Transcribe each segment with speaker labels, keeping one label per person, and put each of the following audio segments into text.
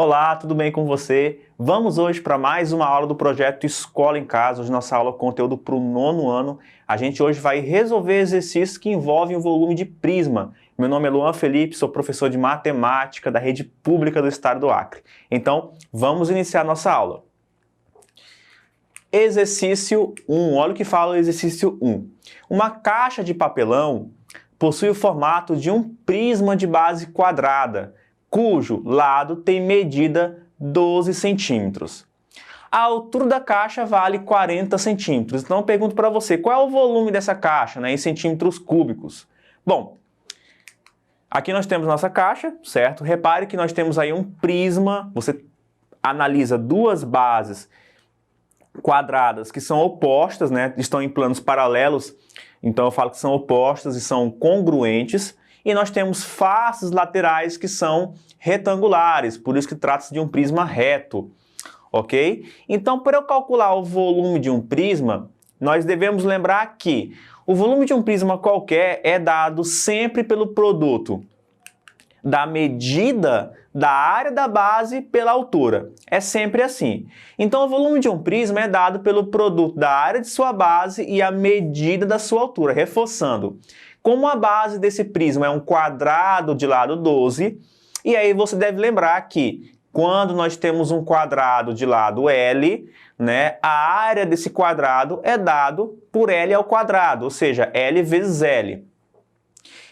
Speaker 1: Olá, tudo bem com você? Vamos hoje para mais uma aula do projeto Escola em Casa, hoje nossa aula conteúdo para o 9º ano. A gente hoje vai resolver exercícios que envolvem o volume de prisma. Meu nome é Luan Felipe, sou professor de matemática da rede pública do estado do Acre. Então, vamos iniciar nossa aula. Exercício 1, olha o que fala o exercício 1. Uma caixa de papelão possui o formato de um prisma de base quadrada, cujo lado tem medida 12 centímetros. A altura da caixa vale 40 centímetros. Então eu pergunto para você, qual é o volume dessa caixa, em centímetros cúbicos? Bom, aqui nós temos nossa caixa, certo? Repare que nós temos aí um prisma, você analisa duas bases quadradas que são opostas, estão em planos paralelos, então eu falo que são opostas e são congruentes, e nós temos faces laterais que são retangulares, por isso que trata-se de um prisma reto, ok? Então, para eu calcular o volume de um prisma, nós devemos lembrar que o volume de um prisma qualquer é dado sempre pelo produto da medida da área da base pela altura. É sempre assim. Então, o volume de um prisma é dado pelo produto da área de sua base e a medida da sua altura. Reforçando, como a base desse prisma é um quadrado de lado 12, e aí você deve lembrar que quando nós temos um quadrado de lado L, a área desse quadrado é dado por L ao quadrado, ou seja, L vezes L.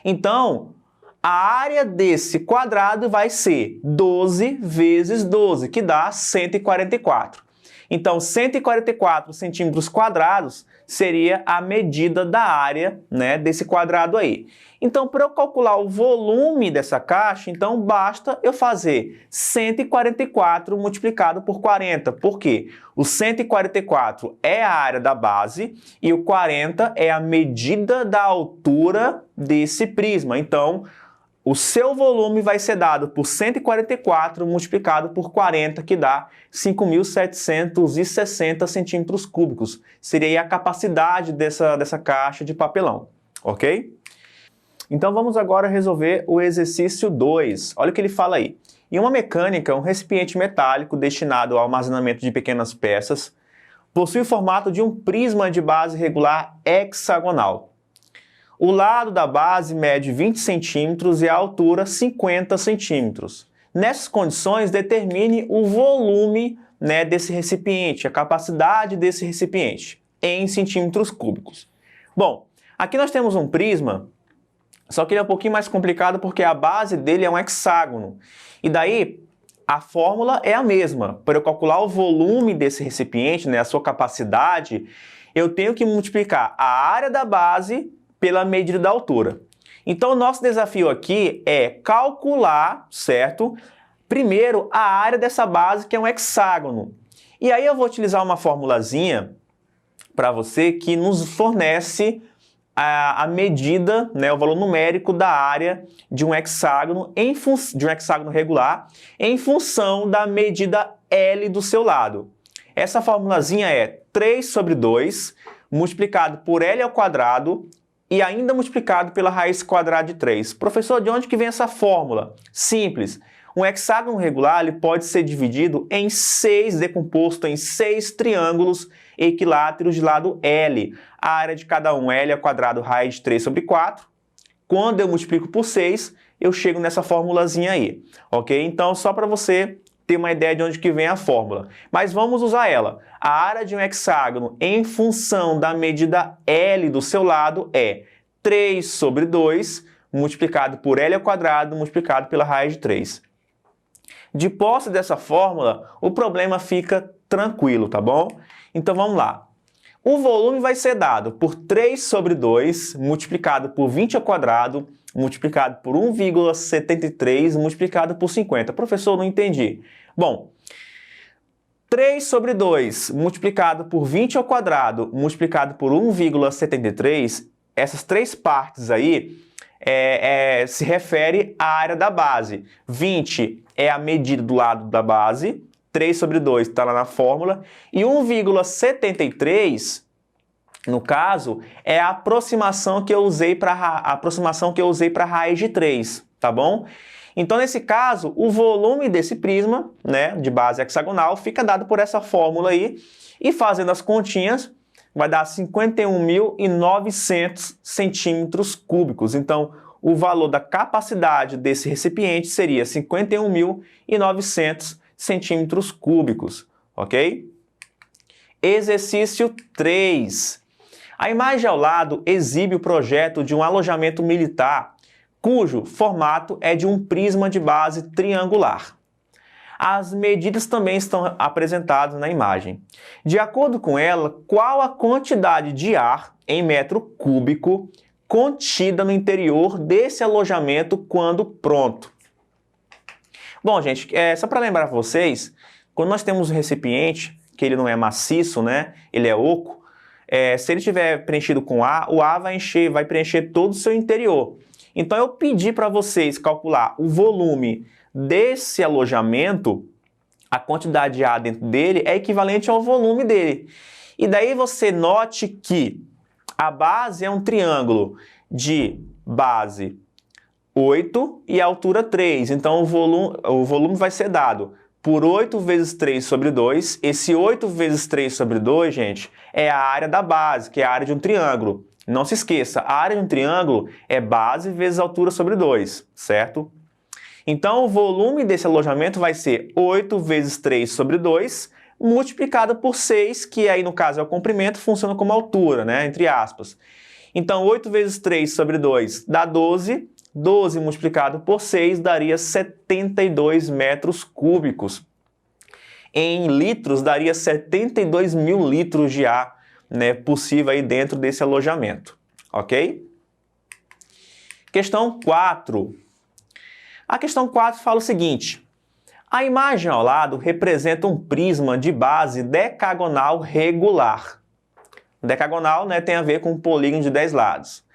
Speaker 1: Então, a área desse quadrado vai ser 12 vezes 12, que dá 144. Então, 144 centímetros quadrados seria a medida da área, desse quadrado aí. Então, para eu calcular o volume dessa caixa, então basta eu fazer 144 multiplicado por 40. Por quê? O 144 é a área da base e o 40 é a medida da altura desse prisma. Então, o seu volume vai ser dado por 144 multiplicado por 40, que dá 5.760 centímetros cúbicos. Seria a capacidade dessa caixa de papelão, ok? Então vamos agora resolver o exercício 2. Olha o que ele fala aí. Em uma mecânica, um recipiente metálico destinado ao armazenamento de pequenas peças possui o formato de um prisma de base regular hexagonal. O lado da base mede 20 centímetros e a altura 50 centímetros. Nessas condições, determine o volume desse recipiente, a capacidade desse recipiente, em centímetros cúbicos. Bom, aqui nós temos um prisma, só que ele é um pouquinho mais complicado porque a base dele é um hexágono. E daí, a fórmula é a mesma. Para eu calcular o volume desse recipiente, a sua capacidade, eu tenho que multiplicar a área da base pela medida da altura. Então, o nosso desafio aqui é calcular, certo? Primeiro, a área dessa base, que é um hexágono. E aí eu vou utilizar uma formulazinha para você que nos fornece a medida, o valor numérico da área de um hexágono, de um hexágono regular, em função da medida L do seu lado. Essa formulazinha é 3 sobre 2 multiplicado por L ao quadrado e ainda multiplicado pela raiz quadrada de 3. Professor, de onde que vem essa fórmula? Simples. Um hexágono regular ele pode ser dividido em 6, decomposto em 6 triângulos equiláteros de lado L. A área de cada um, L ao quadrado, raiz de 3 sobre 4. Quando eu multiplico por 6, eu chego nessa formulazinha aí. Ok? Então, só para você ter uma ideia de onde que vem a fórmula. Mas vamos usar ela. A área de um hexágono em função da medida L do seu lado é 3 sobre 2 multiplicado por L ao quadrado multiplicado pela raiz de 3. De posse dessa fórmula, o problema fica tranquilo, tá bom? Então vamos lá. O volume vai ser dado por 3 sobre 2 multiplicado por 20 ao quadrado multiplicado por 1,73 multiplicado por 50. Professor, não entendi. Bom, 3 sobre 2 multiplicado por 20 ao quadrado multiplicado por 1,73, essas três partes aí se refere à área da base. 20 é a medida do lado da base, 3 sobre 2 está lá na fórmula, e 1,73, no caso, é a aproximação que eu usei para a raiz de 3, tá bom? Então, nesse caso, o volume desse prisma, né, de base hexagonal, fica dado por essa fórmula aí, e fazendo as continhas, vai dar 51.900 centímetros cúbicos. Então, o valor da capacidade desse recipiente seria 51.900 centímetros cúbicos, ok? Exercício 3. A imagem ao lado exibe o projeto de um alojamento militar, cujo formato é de um prisma de base triangular. As medidas também estão apresentadas na imagem. De acordo com ela, qual a quantidade de ar em metro cúbico contida no interior desse alojamento quando pronto? Bom, gente, só para lembrar vocês, quando nós temos um recipiente, que ele não é maciço, né? Ele é oco, se ele estiver preenchido com ar, o ar vai preencher todo o seu interior. Então, eu pedi para vocês calcular o volume desse alojamento, a quantidade de ar dentro dele é equivalente ao volume dele. E daí você note que a base é um triângulo de base 8 e altura 3. Então, o volume vai ser dado por 8 vezes 3 sobre 2. Esse 8 vezes 3 sobre 2, gente, é a área da base, que é a área de um triângulo. Não se esqueça, a área de um triângulo é base vezes altura sobre 2, certo? Então, o volume desse alojamento vai ser 8 vezes 3 sobre 2, multiplicado por 6, que aí no caso é o comprimento, funciona como altura, né? Entre aspas. Então, 8 vezes 3 sobre 2 dá 12. 12 multiplicado por 6 daria 72 metros cúbicos. Em litros, daria 72 mil litros de ar, né, possível aí dentro desse alojamento. Ok? Questão 4. A questão 4 fala o seguinte: a imagem ao lado representa um prisma de base decagonal regular. Decagonal, né, tem a ver com um polígono de 10 lados.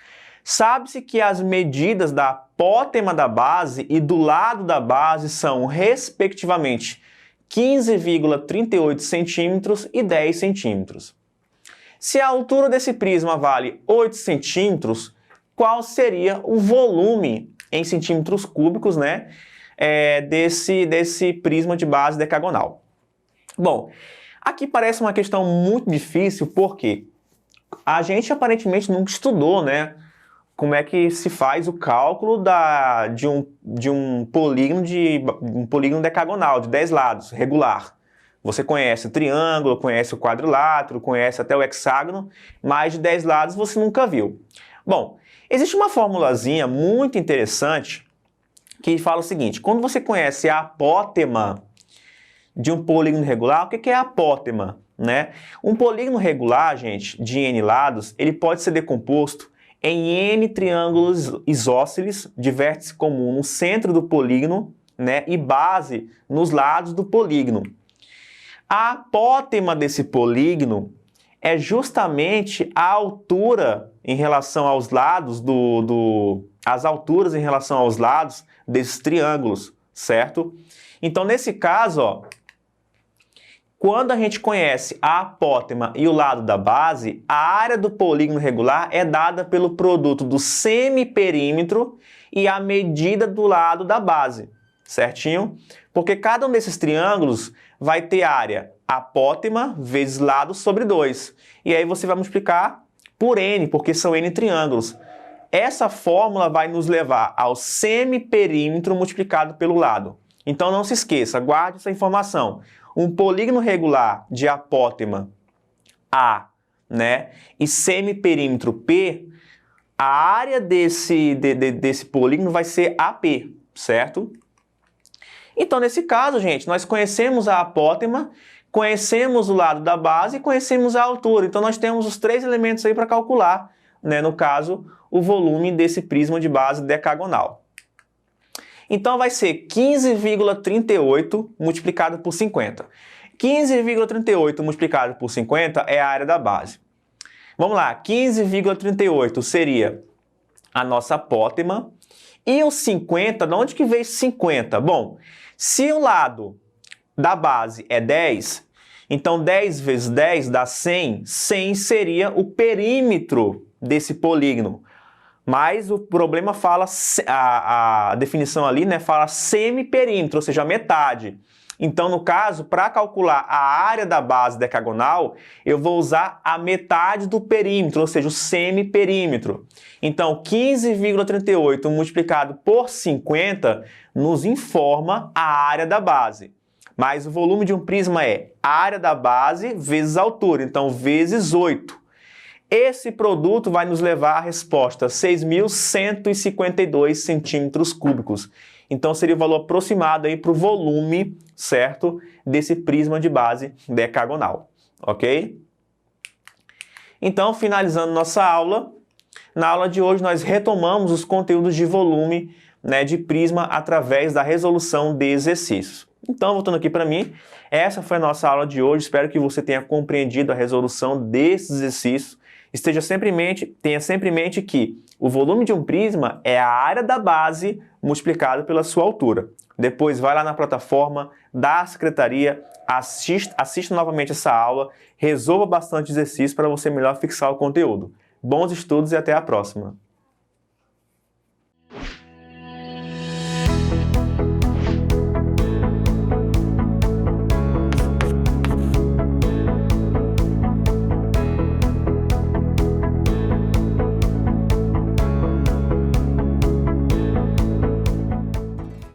Speaker 1: Sabe-se que as medidas da apótema da base e do lado da base são, respectivamente, 15,38 centímetros e 10 centímetros. Se a altura desse prisma vale 8 centímetros, qual seria o volume em centímetros cúbicos, né, desse prisma de base decagonal? Bom, aqui parece uma questão muito difícil porque a gente aparentemente nunca estudou, né, como é que se faz o cálculo de um polígono decagonal, de 10 lados, regular. Você conhece o triângulo, conhece o quadrilátero, conhece até o hexágono, mas de 10 lados você nunca viu. Bom, existe uma formulazinha muito interessante que fala o seguinte: quando você conhece a apótema de um polígono regular, o que é a apótema, né? Um polígono regular, gente, de n lados, ele pode ser decomposto em n triângulos isósceles de vértice comum no centro do polígono, né, e base nos lados do polígono. A apótema desse polígono é justamente a altura em relação aos lados as alturas em relação aos lados desses triângulos, certo? Então, nesse caso, ó, quando a gente conhece a apótema e o lado da base, a área do polígono regular é dada pelo produto do semiperímetro e a medida do lado da base, certinho? Porque cada um desses triângulos vai ter área apótema vezes lado sobre 2. E aí você vai multiplicar por n, porque são n triângulos. Essa fórmula vai nos levar ao semiperímetro multiplicado pelo lado. Então não se esqueça, guarde essa informação. Um polígono regular de apótema A, né, e semiperímetro P, a área desse polígono vai ser AP, certo? Então, nesse caso, gente, nós conhecemos a apótema, conhecemos o lado da base e conhecemos a altura. Então, nós temos os 3 elementos aí para calcular, né, no caso, o volume desse prisma de base decagonal. Então, vai ser 15,38 multiplicado por 50. 15,38 multiplicado por 50 é a área da base. Vamos lá, 15,38 seria a nossa apótema. E o 50, de onde que veio esse 50? Bom, se o lado da base é 10, então 10 vezes 10 dá 100. 100 seria o perímetro desse polígono. Mas o problema fala, a definição ali, né, fala semiperímetro, ou seja, metade. Então, no caso, para calcular a área da base decagonal, eu vou usar a metade do perímetro, ou seja, o semiperímetro. Então, 15,38 multiplicado por 50 nos informa a área da base. Mas o volume de um prisma é a área da base vezes a altura, então vezes 8. Esse produto vai nos levar à resposta 6.152 centímetros cúbicos. Então, seria o valor aproximado aí para o volume, certo, desse prisma de base decagonal, ok? Então, finalizando nossa aula, na aula de hoje nós retomamos os conteúdos de volume, né, de prisma através da resolução de exercícios. Então, voltando aqui para mim, essa foi a nossa aula de hoje. Espero que você tenha compreendido a resolução desses exercícios. Tenha sempre em mente que o volume de um prisma é a área da base multiplicado pela sua altura. Depois vai lá na plataforma da secretaria, assista novamente essa aula, resolva bastante exercício para você melhor fixar o conteúdo. Bons estudos e até a próxima!